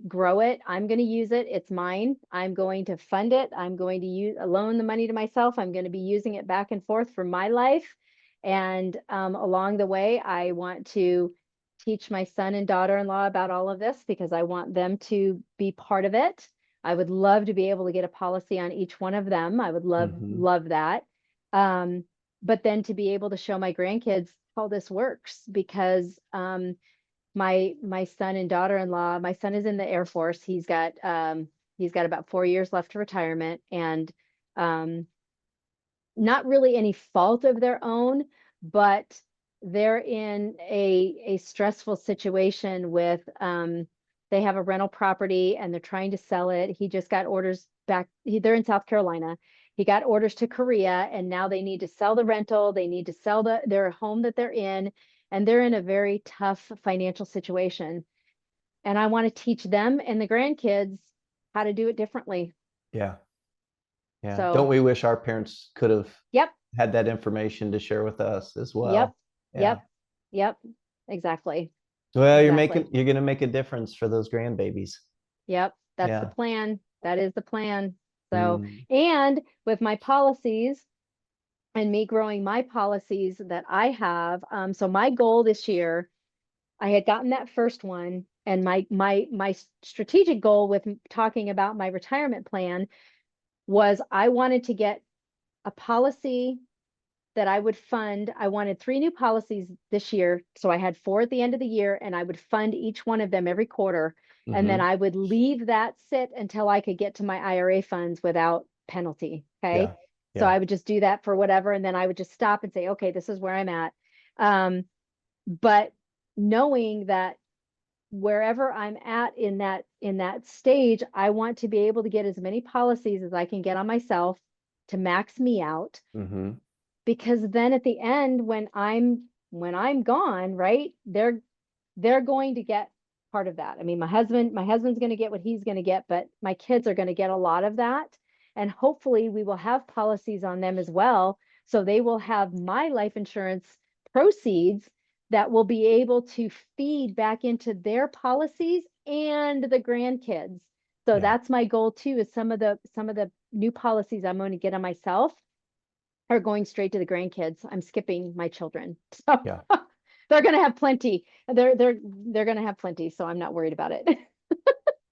grow it. I'm going to use it. It's mine. I'm going to fund it. I'm going to loan the money to myself. I'm going to be using it back and forth for my life. And along the way, I want to teach my son and daughter-in-law about all of this because I want them to be part of it. I would love to be able to get a policy on each one of them. I would love that. But then to be able to show my grandkids how this works, because my son and daughter-in-law, my son is in the Air Force. He's got about 4 years left to retirement, and not really any fault of their own, but they're in a stressful situation with they have a rental property and they're trying to sell it. He just got orders back. They're in South Carolina. He got orders to Korea, and now they need to sell the rental. They need to sell their home that they're in, and they're in a very tough financial situation. And I want to teach them and the grandkids how to do it differently. Yeah. Yeah. So, don't we wish our parents could have yep, had that information to share with us as well? yep, Yeah. yep, exactly. Well, Exactly. you're going to make a difference for those grandbabies. Yep, that's Yeah. the plan. That is the plan. So, and with my policies and me growing my policies that I have, so my goal this year, I had gotten that first one, and my strategic goal with talking about my retirement plan was I wanted to get a policy that I would fund. I wanted 3 new policies this year. So I had 4 at the end of the year, and I would fund each one of them every quarter. And then I would leave that sit until I could get to my IRA funds without penalty. Okay. Yeah. So Yeah. I would just do that for whatever. And then I would just stop and say, okay, this is where I'm at. But knowing that wherever I'm at in that stage, I want to be able to get as many policies as I can get on myself to max me out. Because then at the end, when I'm gone, right, they're going to get part of that. I mean, my husband's going to get what he's going to get, but my kids are going to get a lot of that. And hopefully we will have policies on them as well. So they will have my life insurance proceeds that will be able to feed back into their policies and the grandkids. So that's my goal too, is some of the new policies I'm going to get on myself are going straight to the grandkids. I'm skipping my children. So Yeah. they're going to have plenty. They're going to have plenty. So I'm not worried about it.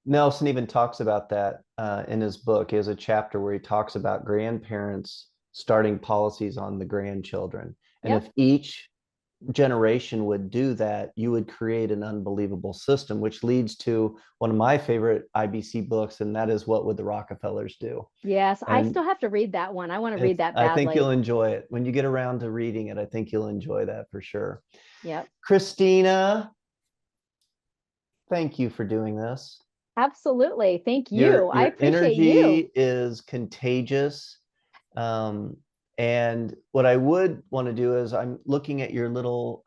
Nelson even talks about that in his book. He has a chapter where he talks about grandparents starting policies on the grandchildren. And if each generation would do that, you would create an unbelievable system, which leads to one of my favorite IBC books, and that is What Would the Rockefellers Do? Yes, I And still have to read that one. I want to read that I think you'll badly. enjoy it. When you get around to reading it, I think you'll enjoy that for sure. Yep. Christina, thank you for doing this. Absolutely. Thank you. Your I appreciate energy you. is contagious. And what I would want to do is I'm looking at your little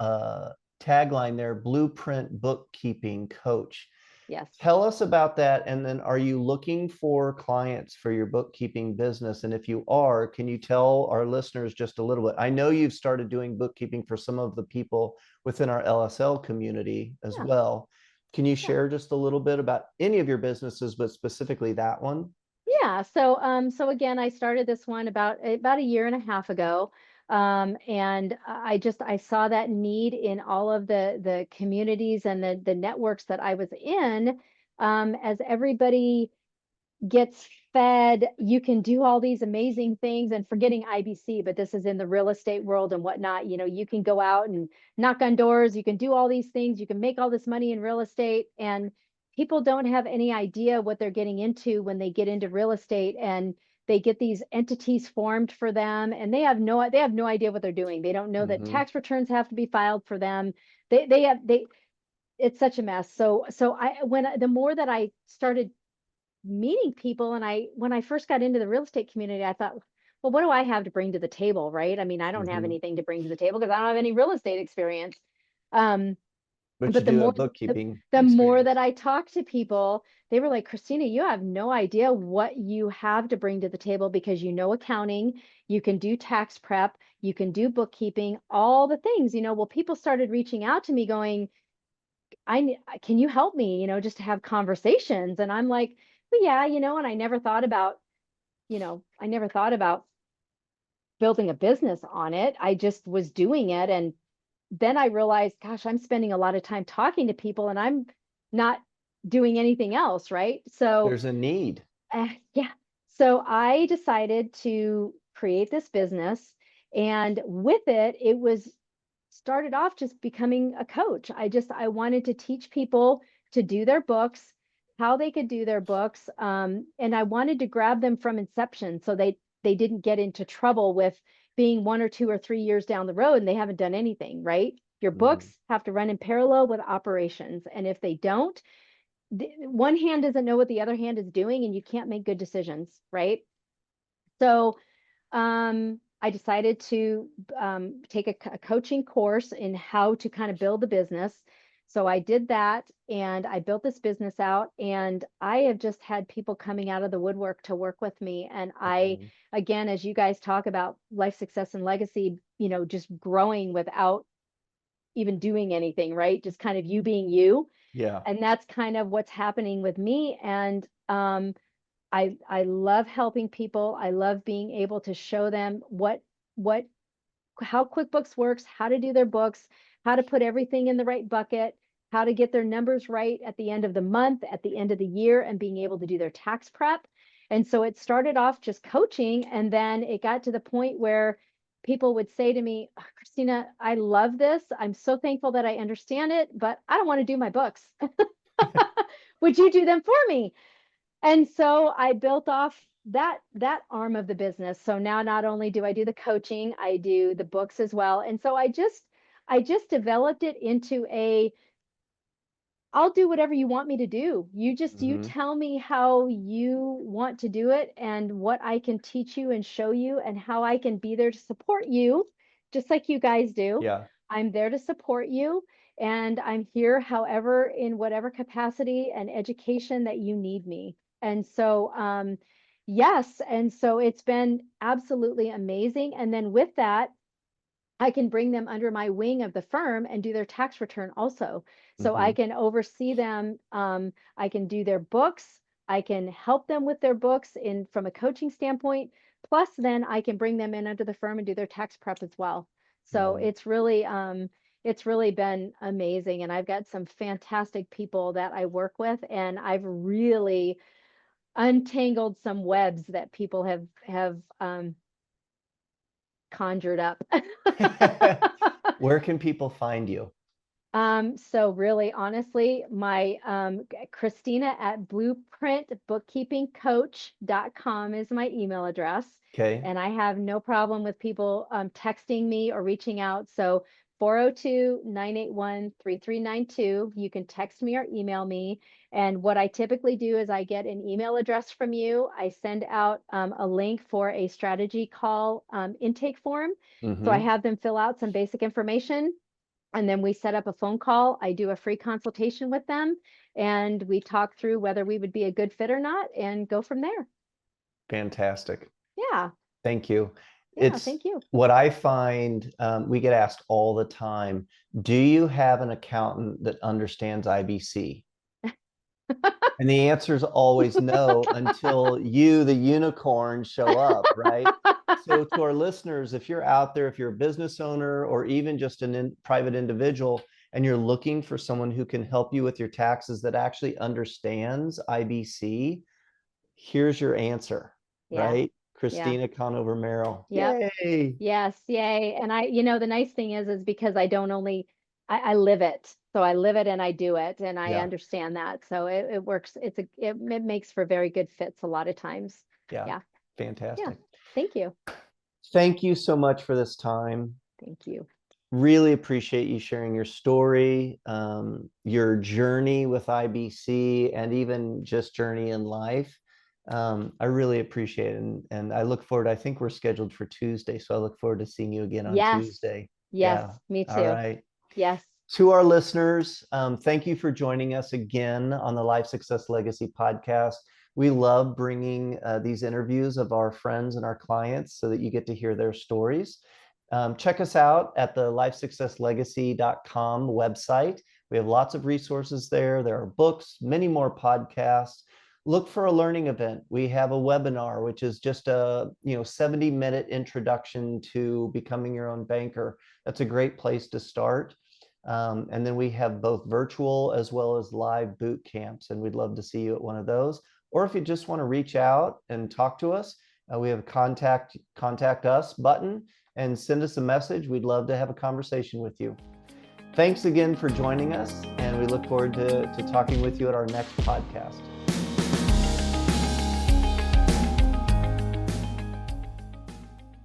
tagline there, Blueprint Bookkeeping Coach. Yes. Tell us about that. And then are you looking for clients for your bookkeeping business? And if you are, can you tell our listeners just a little bit? I know you've started doing bookkeeping for some of the people within our LSL community as well. Can you share just a little bit about any of your businesses, but specifically that one? Yeah. So again, I started this one about a year and a half ago. And I saw that need in all of the communities and the networks that I was in. As everybody gets fed, you can do all these amazing things, and forgetting IBC, but this is in the real estate world and whatnot. You can go out and knock on doors, you can do all these things, you can make all this money in real estate, and people don't have any idea what they're getting into when they get into real estate, and they get these entities formed for them, and they have no idea what they're doing. They don't know that tax returns have to be filed for them. They it's such a mess. The more that I started meeting people, and when I first got into the real estate community, I thought, well, what do I have to bring to the table, right? I mean, I don't have anything to bring to the table because I don't have any real estate experience. um But you but the do more have bookkeeping the more experience. that I talk to people, they were like, Christina, you have no idea what you have to bring to the table, because you know accounting, you can do tax prep, you can do bookkeeping, all the things. Well, people started reaching out to me going, can you help me, just to have conversations? And I'm like, well, yeah, and I never thought about building a business on it. I just was doing it. And then I realized, gosh, I'm spending a lot of time talking to people and I'm not doing anything else. Right. There's a need. Yeah. So I decided to create this business. And with it, it was started off just becoming a coach. I wanted to teach people to do their books, how they could do their books. And I wanted to grab them from inception so they didn't get into trouble with being 1 or 2 or 3 years down the road and they haven't done anything, right? Your books have to run in parallel with operations. And if they don't, one hand doesn't know what the other hand is doing, and you can't make good decisions, right? So I decided to take a coaching course in how to kind of build the business. So I did that and I built this business out, and I have just had people coming out of the woodwork to work with me. And again, as you guys talk about life success and legacy, just growing without even doing anything, right? Just kind of you being you. Yeah. And that's kind of what's happening with me. And I love helping people. I love being able to show them how QuickBooks works, how to do their books, how to put everything in the right bucket, how to get their numbers right at the end of the month, at the end of the year, and being able to do their tax prep. And so it started off just coaching, and then it got to the point where people would say to me, "Oh, Christina, I love this. I'm so thankful that I understand it, but I don't want to do my books. Would you do them for me?" And so I built off that arm of the business. So now not only do I do the coaching, I do the books as well. And so I just developed it into I'll do whatever you want me to do. You tell me how you want to do it and what I can teach you and show you and how I can be there to support you, just like you guys do. Yeah. I'm there to support you, and I'm here however in whatever capacity and education that you need me. And so yes, and so it's been absolutely amazing. And then with that, I can bring them under my wing of the firm and do their tax return also. So I can oversee them. I can do their books. I can help them with their books from a coaching standpoint. Plus, then I can bring them in under the firm and do their tax prep as well. So it's really been amazing. And I've got some fantastic people that I work with, and I've really untangled some webs that people have conjured up. Where can people find you? So really, honestly, my Christina at blueprintbookkeepingcoach.com is my email address. Okay. And I have no problem with people texting me or reaching out. So 402-981-3392. You can text me or email me. And what I typically do is I get an email address from you. I send out a link for a strategy call intake form. So I have them fill out some basic information. And then we set up a phone call. I do a free consultation with them and we talk through whether we would be a good fit or not and go from there. Fantastic. Yeah. Thank you. Yeah, thank you. What I find, we get asked all the time, do you have an accountant that understands IBC? And the answer is always no until you, the unicorn, show up, right? So to our listeners, if you're out there, if you're a business owner or even just a private individual, and you're looking for someone who can help you with your taxes that actually understands IBC, here's your answer, right? Christina Conover-Merrill. Yep. Yay. Yes, yay. And the nice thing is because I don't only, I live it. So I live it and I do it and I understand that. So it works. It makes for very good fits a lot of times. Yeah. Fantastic. Yeah. Thank you. Thank you so much for this time. Thank you. Really appreciate you sharing your story, your journey with IBC, and even just journey in life. I really appreciate it. And I look forward, I think we're scheduled for Tuesday. So I look forward to seeing you again on Tuesday. Yes, me too. All right. Yes. To our listeners, thank you for joining us again on the Life Success Legacy podcast. We love bringing these interviews of our friends and our clients so that you get to hear their stories. Check us out at the lifesuccesslegacy.com website. We have lots of resources there. There are books, many more podcasts. Look for a learning event. We have a webinar, which is just a 70-minute introduction to becoming your own banker. That's a great place to start. And then we have both virtual as well as live boot camps, and we'd love to see you at one of those. Or if you just want to reach out and talk to us, we have a contact us button and send us a message. We'd love to have a conversation with you. Thanks again for joining us, and we look forward to talking with you at our next podcast.